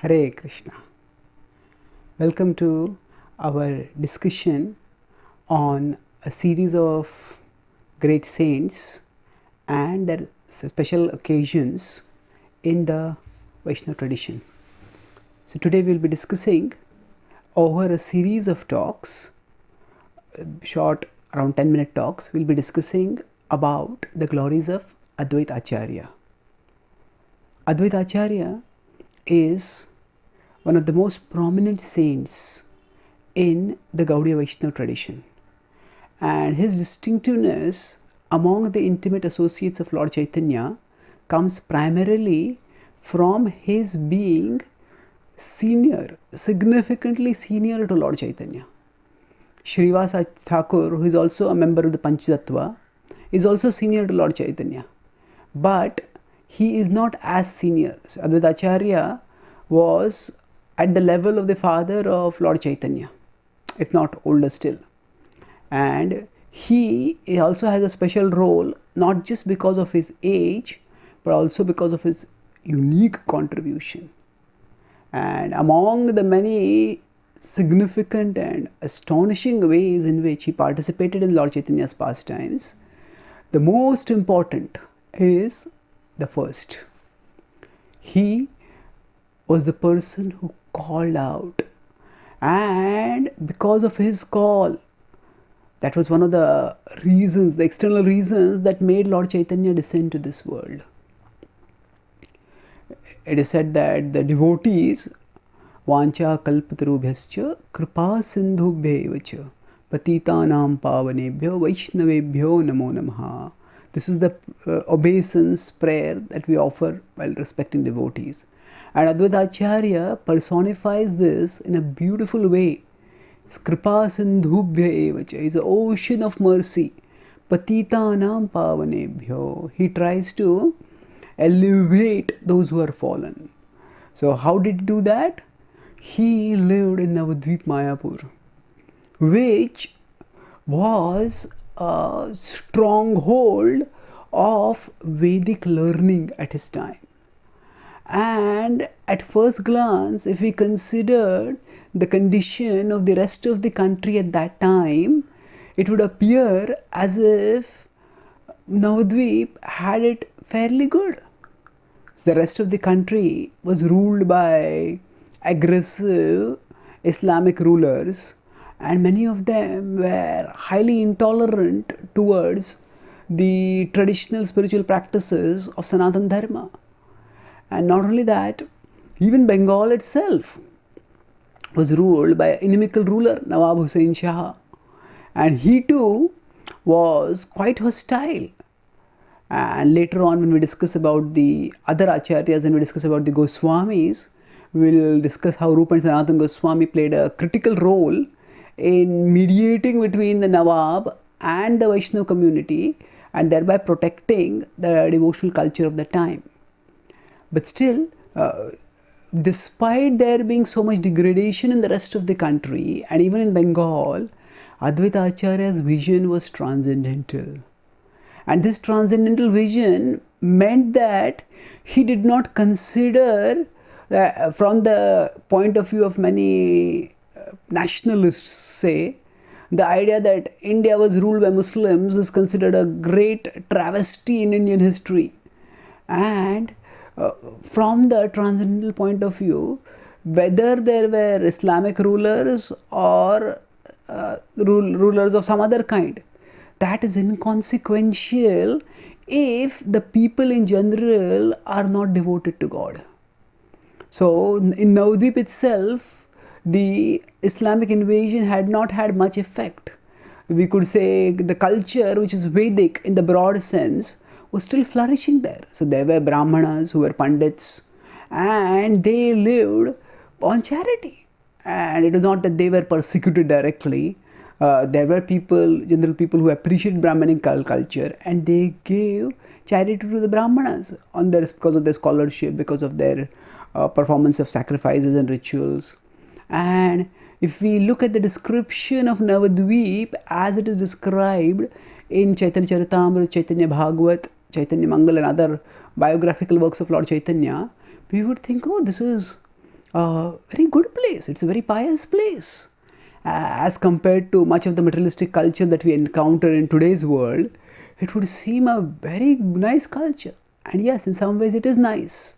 Hare Krishna. Welcome to our discussion on a series of great saints and their special occasions in the Vaishnava tradition. So, today we will be discussing over a series of talks, short around 10-minute talks, we will be discussing about the glories of Advaita Acharya. Advaita Acharya is one of the most prominent saints in the Gaudiya Vaishnava tradition, and his distinctiveness among the intimate associates of Lord Chaitanya comes primarily from his being senior, significantly senior to Lord Chaitanya. Shrivas Thakur, who is also a member of the Panchatattva, is also senior to Lord Chaitanya, but he is not as senior. So Advaita Acharya was at the level of the father of Lord Chaitanya, if not older still. And he also has a special role, not just because of his age, but also because of his unique contribution. And among the many significant and astonishing ways in which he participated in Lord Chaitanya's pastimes, the most important is the first. He was the person who called out, and because of his call, that was one of the reasons, the external reasons that made Lord Chaitanya descend to this world. It is said that the devotees, Vancha kalpatarubhyascha kripa sindhubhyevacha patitanam pavanebhyo vaishnavebhyo namo namaha. This is the obeisance prayer that we offer while respecting devotees. And Advaita Acharya personifies this in a beautiful way. Kripa sindhubhya evacha is an ocean of mercy. Patitanam pavanebhyo. He tries to elevate those who are fallen. So how did he do that? He lived in Navadvip Mayapur, which was a stronghold of Vedic learning at his time. And at first glance, if we consider the condition of the rest of the country at that time, it would appear as if Navadvip had it fairly good. The rest of the country was ruled by aggressive Islamic rulers, and many of them were highly intolerant towards the traditional spiritual practices of Sanatana Dharma. And not only that, even Bengal itself was ruled by an inimical ruler, Nawab Hussain Shah. And he too was quite hostile. And later on, when we discuss about the other acharyas and we discuss about the Goswamis, we will discuss how Rupa and Sanatana Goswami played a critical role in mediating between the Nawab and the Vaishnava community and thereby protecting the devotional culture of the time. But still, despite there being so much degradation in the rest of the country and even in Bengal, Advaita Acharya's vision was transcendental. And this transcendental vision meant that he did not consider, from the point of view of many nationalists say, the idea that India was ruled by Muslims is considered a great travesty in Indian history. And from the transcendental point of view, whether there were Islamic rulers or rulers of some other kind, that is inconsequential if the people in general are not devoted to God. So in Navadvip itself, the Islamic invasion had not had much effect. We could say the culture, which is Vedic in the broad sense, was still flourishing there. So there were Brahmanas who were Pandits, and they lived on charity. And it was not that they were persecuted directly. There were general people who appreciated Brahmanic culture, and they gave charity to the Brahmanas because of their scholarship, because of their performance of sacrifices and rituals. And if we look at the description of Navadvip as it is described in Chaitanya Charitamrita, Chaitanya Bhagavat, Chaitanya Mangal and other biographical works of Lord Chaitanya, we would think, oh, this is a very good place. It's a very pious place. As compared to much of the materialistic culture that we encounter in today's world, it would seem a very nice culture. And yes, in some ways it is nice.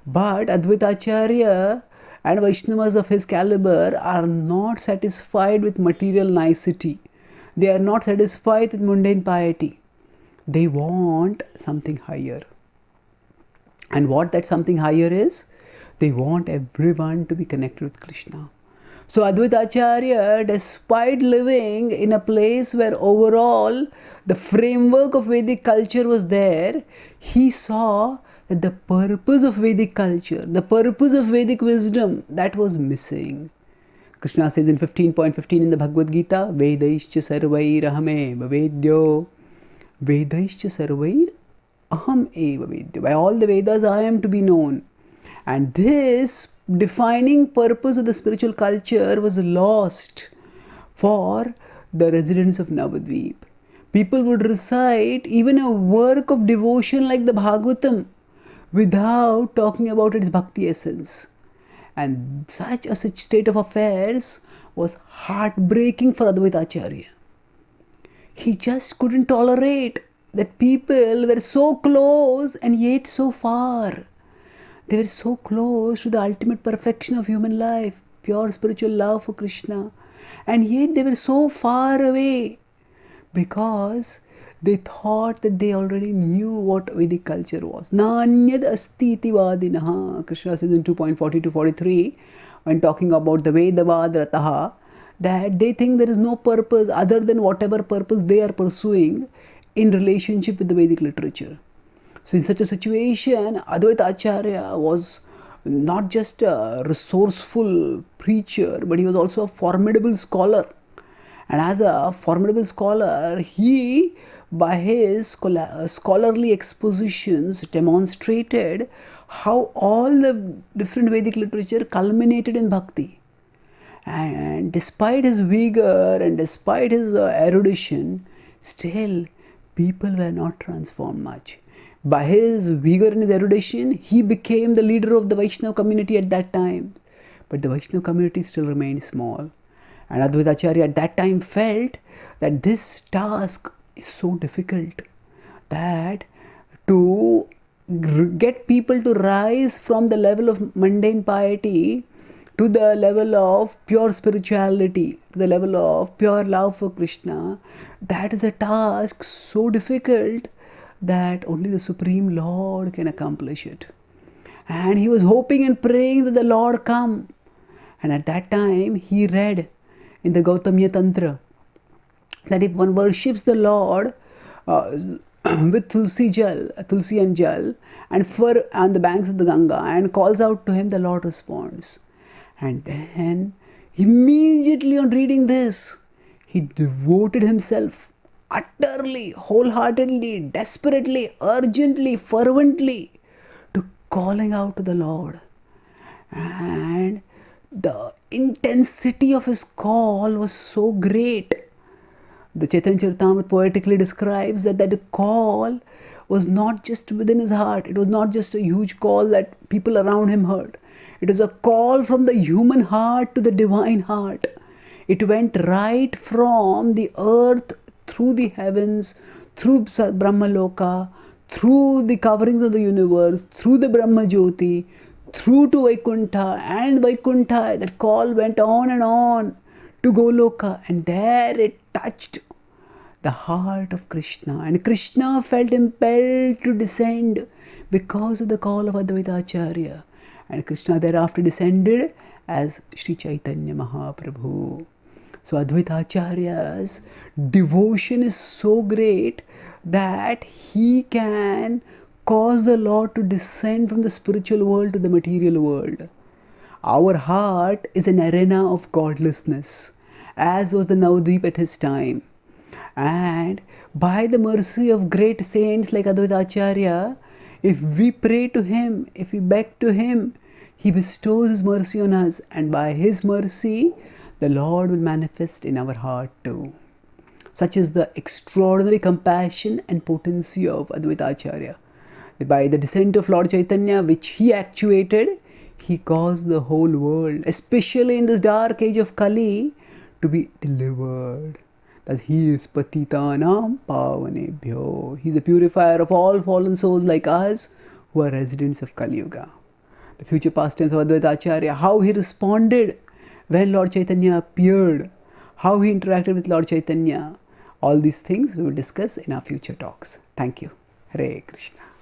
But Advaita Acharya and Vaishnavas of his caliber are not satisfied with material nicety. They are not satisfied with mundane piety. They want something higher. And what that something higher is? They want everyone to be connected with Krishna. So Advaita Acharya, despite living in a place where overall the framework of Vedic culture was there, he saw that the purpose of Vedic culture, the purpose of Vedic wisdom, that was missing. Krishna says in 15.15 in the Bhagavad Gita, Vedaischa sarvair ahame vedyo. Vedaischa sarvair aham eva vedyo. By all the Vedas I am to be known. And this defining purpose of the spiritual culture was lost for the residents of Navadvip. People would recite even a work of devotion like the Bhagavatam without talking about its bhakti essence. And such a state of affairs was heartbreaking for Advaita Acharya. He just couldn't tolerate that people were so close and yet so far. They were so close to the ultimate perfection of human life, pure spiritual love for Krishna, and yet they were so far away because they thought that they already knew what Vedic culture was. Nanyad asti iti vadinaha. Krishna says in 2.40-43 when talking about the Vedavad Rataha, that they think there is no purpose other than whatever purpose they are pursuing in relationship with the Vedic literature. So in such a situation, Advaita Acharya was not just a resourceful preacher, but he was also a formidable scholar. And as a formidable scholar, he, by his scholarly expositions, demonstrated how all the different Vedic literature culminated in bhakti. And despite his vigor and despite his erudition, still people were not transformed much. By his vigor and his erudition, he became the leader of the Vaishnava community at that time. But the Vaishnava community still remained small. And Advaita Acharya at that time felt that this task is so difficult that to get people to rise from the level of mundane piety to the level of pure spirituality, to the level of pure love for Krishna, that is a task so difficult that only the Supreme Lord can accomplish it. And he was hoping and praying that the Lord come. And at that time, he read in the Gautamya Tantra that if one worships the Lord with tulsi and jal, and fur on the banks of the Ganga, and calls out to him, the Lord responds. And then, immediately on reading this, he devoted himself utterly, wholeheartedly, desperately, urgently, fervently to calling out to the Lord. And the intensity of his call was so great. The Chaitanya Charitamrita poetically describes that call was not just within his heart. It was not just a huge call that people around him heard. It was a call from the human heart to the divine heart. It went right from the earth through the heavens, through Brahma Loka, through the coverings of the universe, through the Brahma Jyoti, through to Vaikuntha, and Vaikuntha, that call went on to Goloka, and there it touched the heart of Krishna, and Krishna felt impelled to descend because of the call of Advaita Acharya, and Krishna thereafter descended as Sri Chaitanya Mahaprabhu. So Advaita Acharya's devotion is so great that he can cause the Lord to descend from the spiritual world to the material world. Our heart is an arena of godlessness, as was the Navadvip at his time. And by the mercy of great saints like Advaita Acharya, if we pray to him, if we beg to him, he bestows his mercy on us, and by his mercy, the Lord will manifest in our heart too. Such is the extraordinary compassion and potency of Advaita Acharya. By the descent of Lord Chaitanya, which he actuated, He caused the whole world, especially in this dark age of Kali, to be delivered. Thus he is Patitanam Pavanebhyo. He is the purifier of all fallen souls like us who are residents of Kali Yuga. The future past tense of Advaita Acharya, how he responded when Lord Chaitanya appeared, how he interacted with Lord Chaitanya. All these things we will discuss in our future talks. Thank you. Hare Krishna.